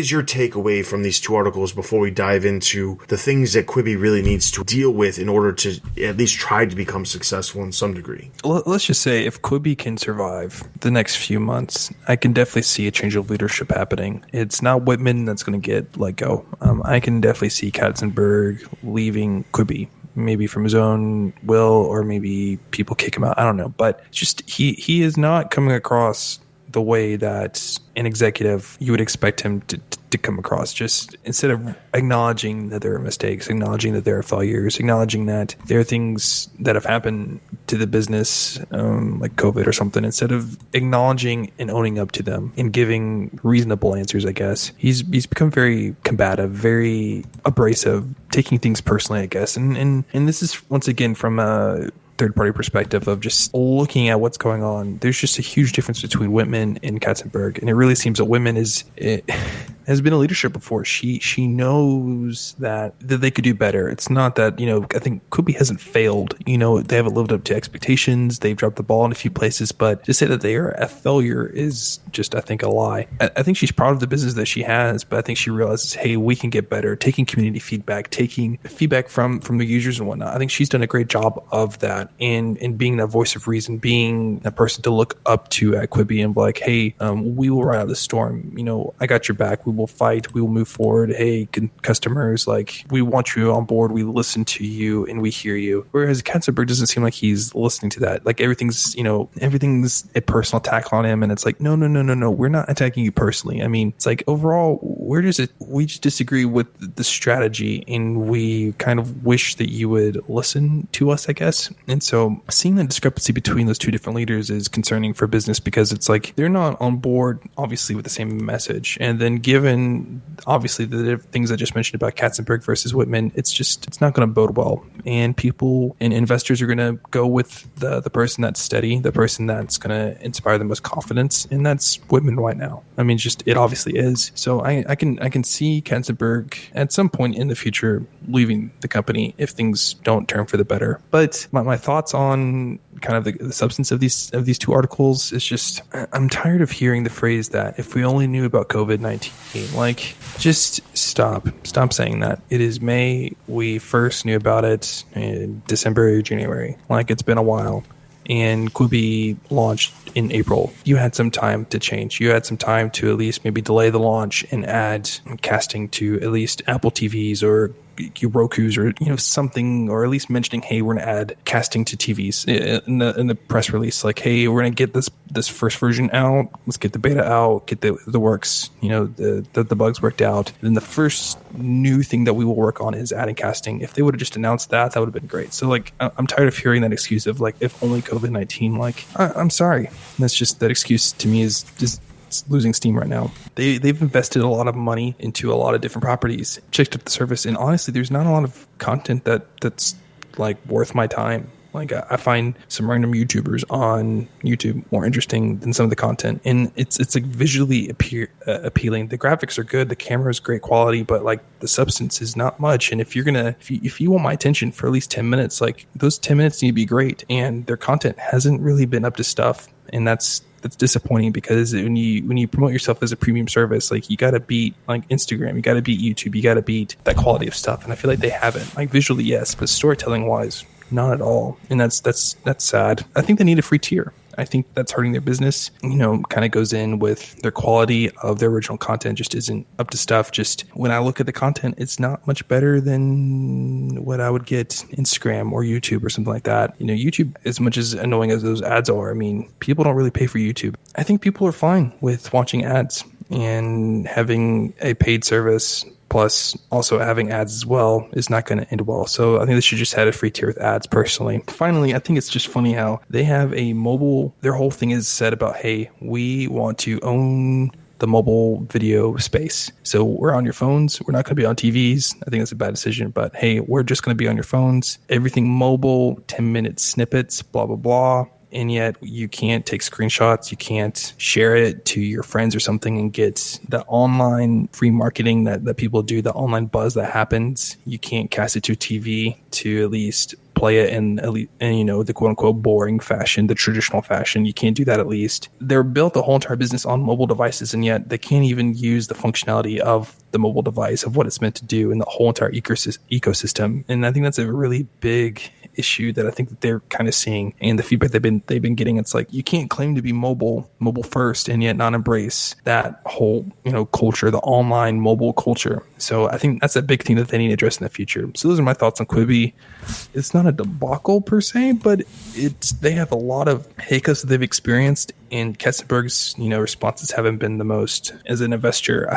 your takeaway from these two articles before we dive into the things that Quibi really needs to deal with in order to at least try to become successful in some degree? Let's just say if Quibi can survive the next few months, I can definitely see a change of leadership happening. It's not Whitman that's going to get let go. I can definitely see Katzenberg leaving Quibi. Maybe from his own will, or maybe people kick him out. I don't know. But just he is not coming across the way that an executive you would expect him to come across. Just instead of acknowledging that there are mistakes, acknowledging that there are failures, acknowledging that there are things that have happened to the business, like COVID or something, instead of acknowledging and owning up to them and giving reasonable answers, I guess he's become very combative, very abrasive, taking things personally, I guess. And this is once again from a third-party perspective of just looking at what's going on. There's just a huge difference between Whitman and Katzenberg, and it really seems that Whitman has been in leadership before. She knows that they could do better. It's not that, I think Quibi hasn't failed. They haven't lived up to expectations. They've dropped the ball in a few places, but to say that they are a failure is just, I think, a lie. I think she's proud of the business that she has, but I think she realizes, hey, we can get better, taking community feedback, taking feedback from the users and whatnot. I think she's done a great job of that, and being that voice of reason, being that person to look up to at Quibi and be like, hey, we will ride out the storm. I got your back. We will fight. We will move forward. Hey, customers, like, we want you on board. We listen to you and we hear you. Whereas Katzenberg doesn't seem like he's listening to that. Like, everything's a personal attack on him, and it's like, no, we're not attacking you personally. I mean, it's like, overall, we just disagree with the strategy, and we kind of wish that you would listen to us, I guess. And so seeing the discrepancy between those two different leaders is concerning for business, because it's like they're not on board, obviously, with the same message. And then given, obviously, the things I just mentioned about Katzenberg versus Whitman, it's not going to bode well. And people and investors are going to go with the person that's steady, the person that's going to inspire the most confidence, and that's Whitman right now. I mean, just, it obviously is. So I can see Katzenberg at some point in the future leaving the company if things don't turn for the better. But my thoughts on kind of the substance of these two articles is just, I'm tired of hearing the phrase that if we only knew about COVID-19, like, just stop saying that. It is May. We first knew about it in December or January. Like, it's been a while. And Quibi launched in April. You had some time to change. You had some time to at least maybe delay the launch and add casting to at least Apple TVs or Roku's, or something, or at least mentioning, hey, we're gonna add casting to TVs in the press release. Like, hey, we're gonna get this first version out. Let's get the beta out. Get the works, the bugs worked out. Then the first new thing that we will work on is adding casting. If they would have just announced that would have been great. So, like, I'm tired of hearing that excuse of, like, if only COVID-19. Like, I'm sorry. That's just, that excuse to me is just, it's losing steam right now. They've invested a lot of money into a lot of different properties, checked up the service, and honestly, there's not a lot of content that's like worth my time. Like, I find some random YouTubers on YouTube more interesting than some of the content, and it's like visually appealing. The graphics are good, the camera is great quality, but like the substance is not much. And if you want my attention for at least 10 minutes, like, those 10 minutes need to be great, and their content hasn't really been up to stuff, and that's disappointing, because when you promote yourself as a premium service, like, you got to beat like Instagram, you got to beat YouTube, you got to beat that quality of stuff, and I feel like they haven't. Like, visually, yes, but storytelling wise, not at all. And that's sad. I think they need a free tier. I think that's hurting their business. Kind of goes in with their quality of their original content just isn't up to stuff. Just when I look at the content, it's not much better than what I would get Instagram or YouTube or something like that. YouTube, as much as annoying as those ads are, I mean, people don't really pay for YouTube. I think people are fine with watching ads, and having a paid service plus also having ads as well is not going to end well. So I think they should just have a free tier with ads, personally. Finally, I think it's just funny how they have a mobile, their whole thing is said about, hey, we want to own the mobile video space. So we're on your phones. We're not going to be on TVs. I think that's a bad decision, but hey, we're just going to be on your phones. Everything mobile, 10-minute snippets, blah, blah, blah. And yet you can't take screenshots. You can't share it to your friends or something and get the online free marketing that people do, the online buzz that happens. You can't cast it to TV to at least play it in the quote unquote boring fashion, the traditional fashion. You can't do that at least. They're built the whole entire business on mobile devices, and yet they can't even use the functionality of the mobile device, of what it's meant to do, in the whole entire ecosystem. And I think that's a really big issue that I think that they're kind of seeing, and the feedback they've been getting. It's like, you can't claim to be mobile first and yet not embrace that whole culture, the online mobile culture. So I think that's a big thing that they need to address in the future. So those are my thoughts on Quibi. It's not a debacle per se, but they have a lot of hiccups that they've experienced, and Katzenberg's responses haven't been the most. As an investor,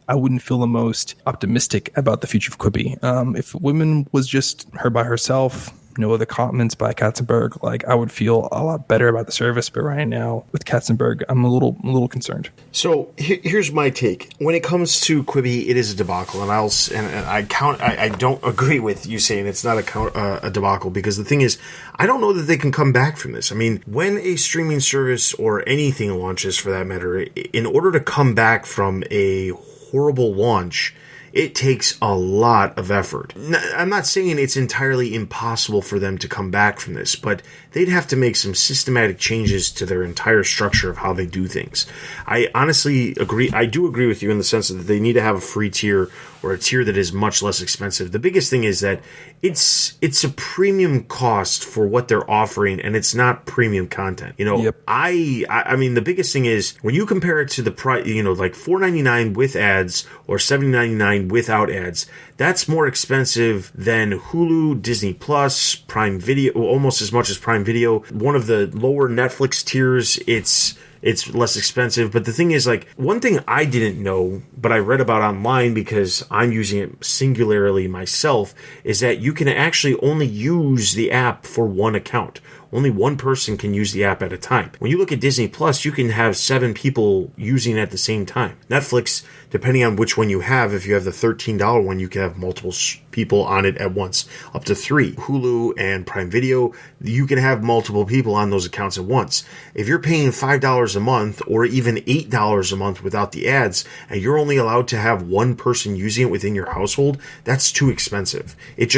I wouldn't feel the most optimistic about the future of Quibi. If Women was just her by herself, no other comments by Katzenberg, like, I would feel a lot better about the service. But right now with Katzenberg, I'm a little concerned. So here's my take. When it comes to Quibi, it is a debacle, and I don't agree with you saying it's not a debacle, because the thing is, I don't know that they can come back from this. I mean, when a streaming service or anything launches, for that matter, in order to come back from a horrible launch, it takes a lot of effort. I'm not saying it's entirely impossible for them to come back from this, but they'd have to make some systematic changes to their entire structure of how they do things. I honestly agree. I do agree with you in the sense that they need to have a free tier, or a tier that is much less expensive. The biggest thing is that it's a premium cost for what they're offering, and it's not premium content. Yep. I mean, the biggest thing is when you compare it to the price, like $4.99 with ads or $7.99 without ads, that's more expensive than Hulu, Disney Plus, Prime Video, almost as much as Prime Video. One of the lower Netflix tiers, it's less expensive. But the thing is, like, one thing I didn't know, but I read about online because I'm using it singularly myself, is that you can actually only use the app for one account. Only one person can use the app at a time. When you look at Disney Plus, you can have 7 people using it at the same time. Netflix, depending on which one you have, if you have the $13 one, you can have multiple people on it at once, up to 3. Hulu and Prime Video, you can have multiple people on those accounts at once. If you're paying $5 a month or even $8 a month without the ads, and you're only allowed to have one person using it within your household, that's too expensive. It's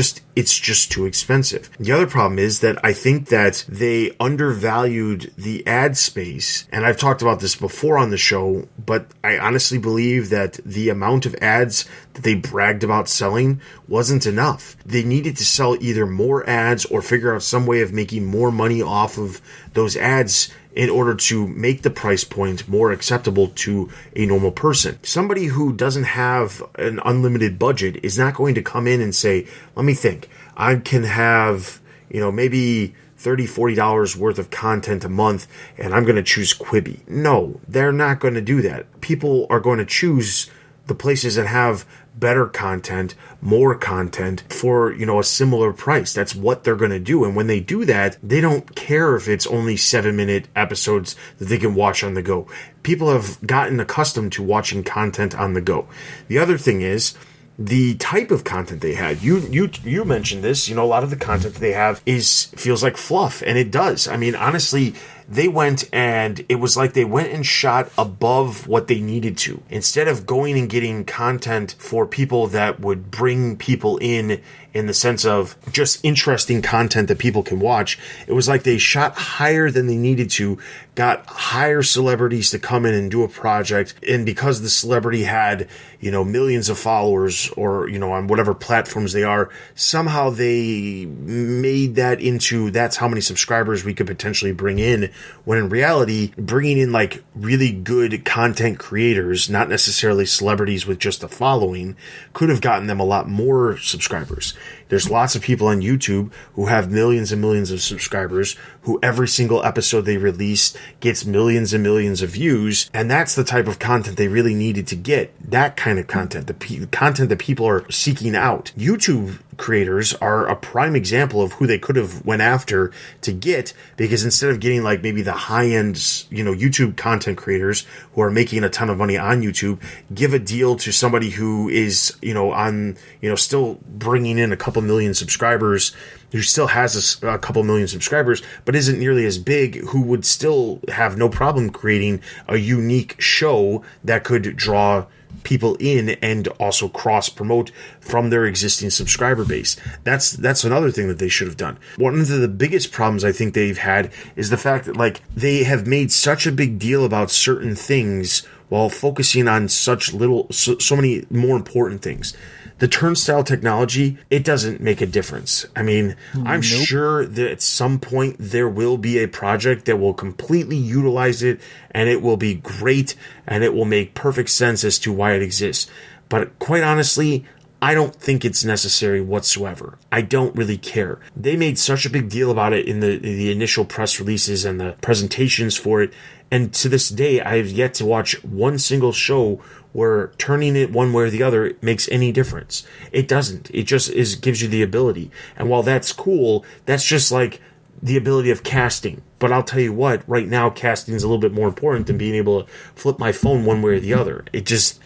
just too expensive. The other problem is that I think that they undervalued the ad space, and I've talked about this before on the show, but I honestly believe that the amount of ads that they bragged about selling wasn't enough. They needed to sell either more ads or figure out some way of making more money off of those ads in order to make the price point more acceptable to a normal person. Somebody who doesn't have an unlimited budget is not going to come in and say, let me think, I can have, maybe $30, $40 worth of content a month, and I'm going to choose Quibi. No, they're not going to do that. People are going to choose the places that have better content, more content for, a similar price. That's what they're going to do. And when they do that, they don't care if it's only 7-minute episodes that they can watch on the go. People have gotten accustomed to watching content on the go. The other thing is the type of content they had. You mentioned this, a lot of the content that they have feels like fluff, and it does. I mean, honestly, they went and it was like they went and shot above what they needed to. Instead of going and getting content for people that would bring people in the sense of just interesting content that people can watch, it was like they shot higher than they needed to, got higher celebrities to come in and do a project, and because the celebrity had, millions of followers or, on whatever platforms they are, somehow they made that into that's how many subscribers we could potentially bring in, when in reality, bringing in like really good content creators, not necessarily celebrities with just a following, could have gotten them a lot more subscribers. There's lots of people on YouTube who have millions and millions of subscribers, who every single episode they release gets millions and millions of views, and that's the type of content they really needed to get. That kind of content, the content that people are seeking out. YouTube creators are a prime example of who they could have went after to get, because instead of getting like maybe the high-end, YouTube content creators who are making a ton of money on YouTube, give a deal to somebody who is, on, still bringing in a couple million subscribers, who still has a couple million subscribers, but isn't nearly as big, who would still have no problem creating a unique show that could draw people in and also cross promote from their existing subscriber base. That's another thing that they should have done. One of the biggest problems I think they've had is the fact that like they have made such a big deal about certain things while focusing on such little, so many more important things. The turnstile technology, it doesn't make a difference. I mean, I'm sure that at some point there will be a project that will completely utilize it, and it will be great, and it will make perfect sense as to why it exists. But quite honestly, I don't think it's necessary whatsoever. I don't really care. They made such a big deal about it in the initial press releases and the presentations for it. And to this day, I have yet to watch one single show where turning it one way or the other makes any difference. It doesn't. It just gives you the ability. And while that's cool, that's just like the ability of casting. But I'll tell you what, right now casting is a little bit more important than being able to flip my phone one way or the other. It just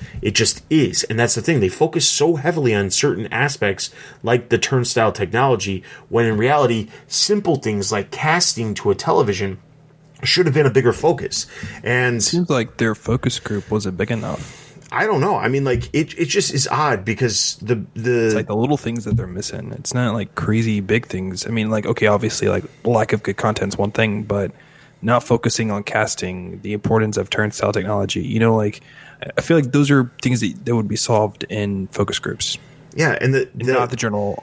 is. And that's the thing. They focus so heavily on certain aspects like the turnstile technology, when in reality, simple things like casting to a television should have been a bigger focus. And it seems like their focus group wasn't big enough. I don't know. I mean, like, it just is odd because it's like the little things that they're missing. It's not like crazy big things. I mean, like, okay, obviously, like, lack of good content's one thing, but not focusing on casting, the importance of turnstile technology, you know, like, I feel like those are things that would be solved in focus groups. Yeah, and not the general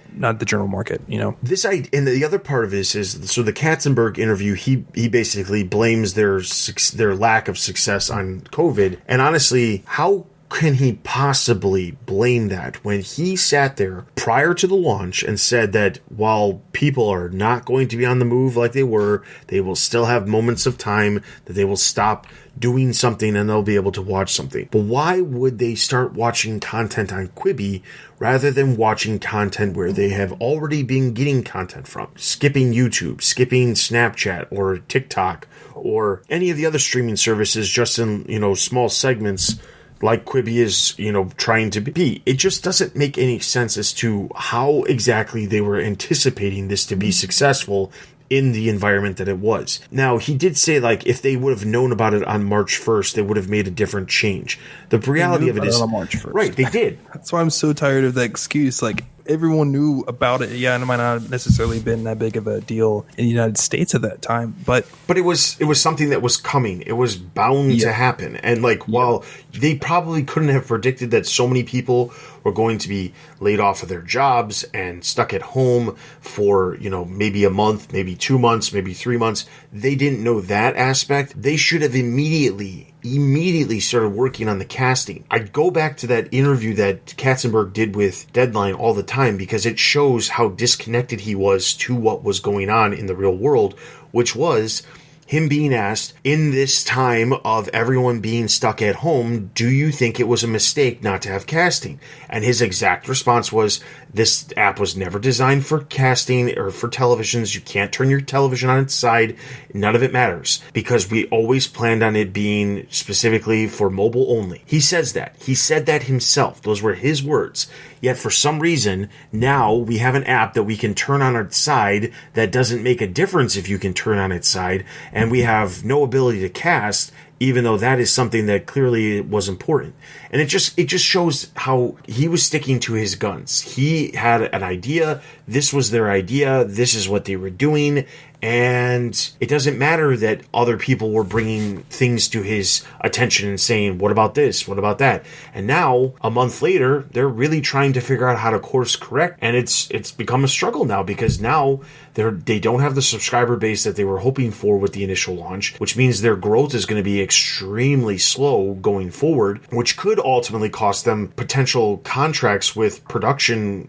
market, you know. And the other part of this is, so the Katzenberg interview, he basically blames their lack of success on COVID, and honestly, how can he possibly blame that when he sat there prior to the launch and said that while people are not going to be on the move like they were, they will still have moments of time that they will stop doing something and they'll be able to watch something. But why would they start watching content on Quibi rather than watching content where they have already been getting content from? Skipping YouTube, skipping Snapchat or TikTok or any of the other streaming services just in, you know, small segments like Quibi is, you know, trying to be. It just doesn't make any sense as to how exactly they were anticipating this to be successful in the environment that it was. Now, he did say, like, if they would have known about it on March 1st, they would have made a different change. The reality of it is, on March 1st. Right, they did. That's why I'm so tired of that excuse. Like, everyone knew about it. Yeah, and it might not have necessarily been that big of a deal in the United States at that time, but it was something that was coming. It was bound to happen. And like, while they probably couldn't have predicted that so many people were going to be laid off of their jobs and stuck at home for, you know, maybe a month, maybe 2 months, maybe 3 months, they didn't know that aspect. They should have immediately started working on the casting. I go back to that interview that Katzenberg did with Deadline all the time because it shows how disconnected he was to what was going on in the real world, which was him being asked, in this time of everyone being stuck at home, do you think it was a mistake not to have casting? And his exact response was, this app was never designed for casting or for televisions. You can't turn your television on its side. None of it matters because we always planned on it being specifically for mobile only. He says that. He said that himself. Those were his words. Yet for some reason, now we have an app that we can turn on its side that doesn't make a difference if you can turn on its side, and we have no ability to cast, even though that is something that clearly was important. And it just shows how he was sticking to his guns. He had an idea. This was their idea. This is what they were doing. And it doesn't matter that other people were bringing things to his attention and saying, what about this? What about that? And now, a month later, they're really trying to figure out how to course correct. And it's become a struggle now because now they don't have the subscriber base that they were hoping for with the initial launch, which means their growth is going to be extremely slow going forward, which could ultimately cost them potential contracts with production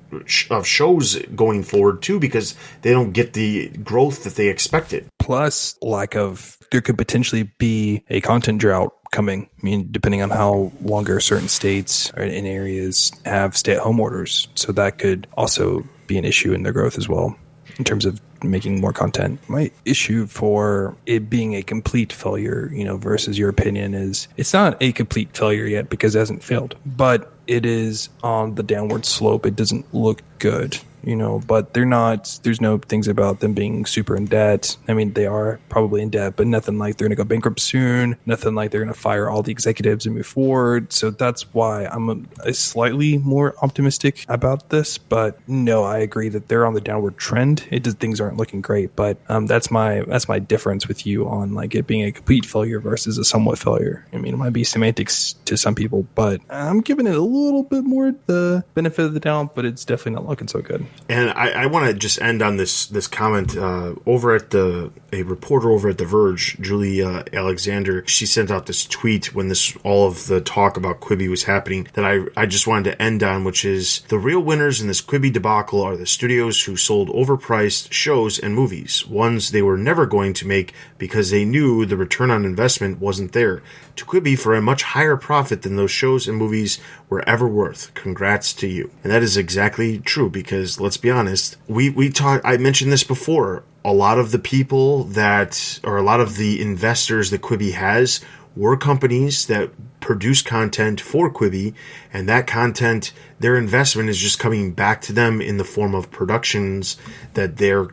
of shows going forward too, because they don't get the growth that they expected. Plus, there could potentially be a content drought coming. I mean, depending on how longer certain states or in areas have stay-at-home orders. So that could also be an issue in their growth as well in terms of making more content. My issue for it being a complete failure, you know, versus your opinion is it's not a complete failure yet because it hasn't failed, but it is on the downward slope. It doesn't look good, you know, but there's no things about them being super in debt. I mean, they are probably in debt, but nothing like they're going to go bankrupt soon, nothing like they're going to fire all the executives and move forward. So that's why I'm a slightly more optimistic about this, but no, I agree that they're on the downward trend. Things aren't looking great, but that's my difference with you on like it being a complete failure versus a somewhat failure. I mean, it might be semantics to some people, but I'm giving it a little bit more the benefit of the doubt, but it's definitely not looking so good. And I want to just end on this comment over at a reporter over at The Verge, Julia Alexander. She sent out this tweet when all of the talk about Quibi was happening that I just wanted to end on, which is the real winners in this Quibi debacle are the studios who sold overpriced shows and movies, ones they were never going to make because they knew the return on investment wasn't there, to Quibi for a much higher profit than those shows and movies were ever worth. Congrats to you. And that is exactly true, because let's be honest, I mentioned this before, a lot of the people or a lot of the investors that Quibi has were companies that produce content for Quibi, and that content, their investment is just coming back to them in the form of productions that they're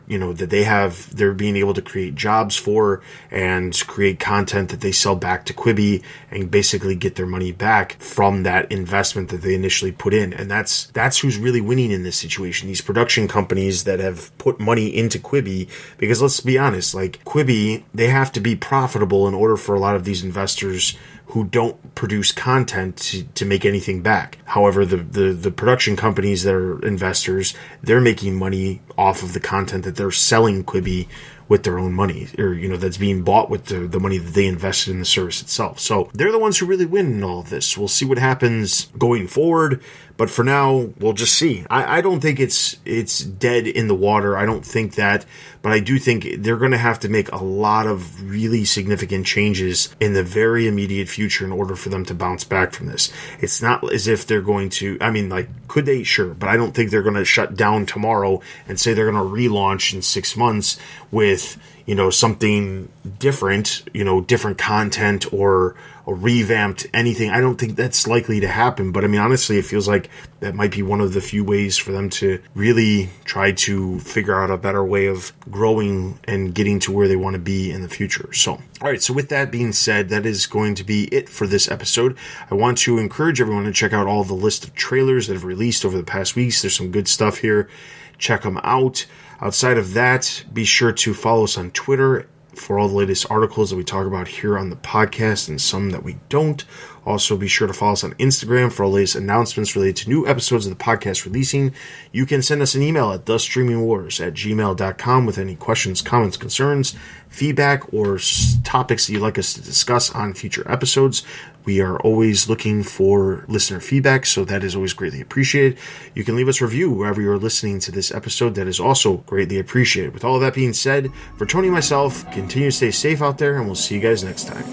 being able to create jobs for and create content that they sell back to Quibi and basically get their money back from that investment that they initially put in. And that's who's really winning in this situation. These production companies that have put money into Quibi, because let's be honest, like Quibi, they have to be profitable in order for a lot of these investors who don't produce content to make anything back. However, the production companies that are investors, they're making money off of the content that they're selling Quibi with their own money, or that's being bought with the money that they invested in the service itself. So they're the ones who really win in all of this. We'll see what happens going forward, but for now, we'll just see. I don't think it's dead in the water. I don't think that, but I do think they're going to have to make a lot of really significant changes in the very immediate future in order for them to bounce back from this. It's not as if they're going to, could they? Sure, but I don't think they're going to shut down tomorrow and say they're going to relaunch in 6 months with, something different, different content or revamped anything. I don't think that's likely to happen. But honestly, it feels like that might be one of the few ways for them to really try to figure out a better way of growing and getting to where they want to be in the future. So, all right. So with that being said, that is going to be it for this episode. I want to encourage everyone to check out all the list of trailers that have released over the past weeks. There's some good stuff here. Check them out. Outside of that, be sure to follow us on Twitter for all the latest articles that we talk about here on the podcast and some that we don't. Also, be sure to follow us on Instagram for all the latest announcements related to new episodes of the podcast releasing. You can send us an email at thestreamingwars@gmail.com with any questions, comments, concerns, feedback, or topics that you'd like us to discuss on future episodes. We are always looking for listener feedback, so that is always greatly appreciated. You can leave us a review wherever you're listening to this episode. That is also greatly appreciated. With all of that being said, for Tony and myself, continue to stay safe out there, and we'll see you guys next time.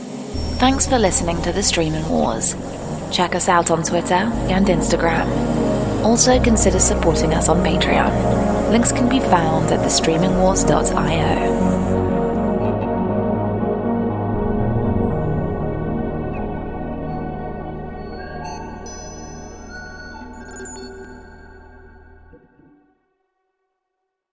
Thanks for listening to The Streaming Wars. Check us out on Twitter and Instagram. Also consider supporting us on Patreon. Links can be found at thestreamingwars.io.